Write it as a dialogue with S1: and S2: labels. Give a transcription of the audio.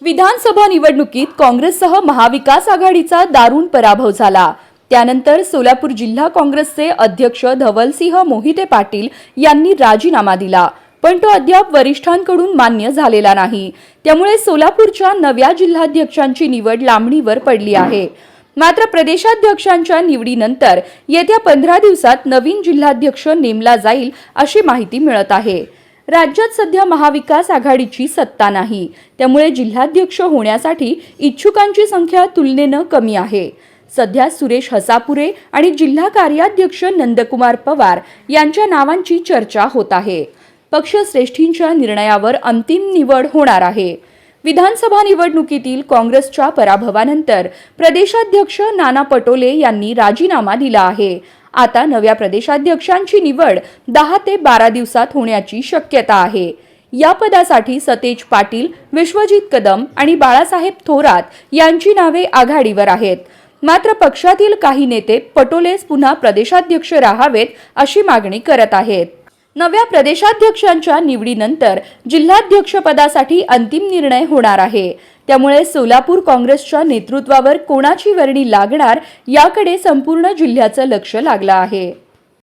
S1: विधानसभा निवडणुकीत काँग्रेससह महाविकास आघाडीचा दारुण पराभव झाला। त्यानंतर सोलापूर जिल्हा काँग्रेसचे अध्यक्ष धवलसिंह मोहिते पाटील यांनी राजीनामा दिला, पण तो अद्याप वरिष्ठांकडून मान्य झालेला नाही। त्यामुळे सोलापूरच्या नव्या जिल्हाध्यक्षांची निवड लांबणीवर पडली आहे। मात्र प्रदेशाध्यक्षांच्या निवडीनंतर येत्या 15 दिवसात नवीन जिल्हाध्यक्ष नेमला जाईल अशी माहिती मिळत आहे। राज्यात सध्या महाविकास आघाडीची सत्ता नाही, त्यामुळे जिल्हाध्यक्ष होण्यासाठी इच्छुकांची संख्या तुलनेने कमी आहे। सध्या सुरेश हसापुरे आणि जिल्हा कार्याध्यक्ष नंदकुमार पवार यांच्या नावांची चर्चा होत आहे। पक्षश्रेष्ठींच्या निर्णयावर अंतिम निवड होणार आहे। विधानसभा निवडणुकीतील काँग्रेसच्या पराभवानंतर प्रदेशाध्यक्ष नाना पटोले यांनी राजीनामा दिला आहे। आता नव्या प्रदेशाध्यक्षांची निवड 10 ते 12 दिवसात होण्याची शक्यता आहे। या पदासाठी सतेज पाटील, विश्वजित कदम आणि बाळासाहेब थोरात यांची नावे आघाडीवर आहेत। मात्र पक्षातील काही नेते पटोलेच पुन्हा प्रदेशाध्यक्ष राहावेत अशी मागणी करत आहेत। नव्या प्रदेशाध्यक्षांच्या निवडीनंतर जिल्हाध्यक्षपदासाठी अंतिम निर्णय होणार आहे। त्यामुळे सोलापूर काँग्रेसच्या नेतृत्वावर कोणाची वर्णी लागणार याकडे संपूर्ण जिल्ह्याचं लक्ष लागलं आहे।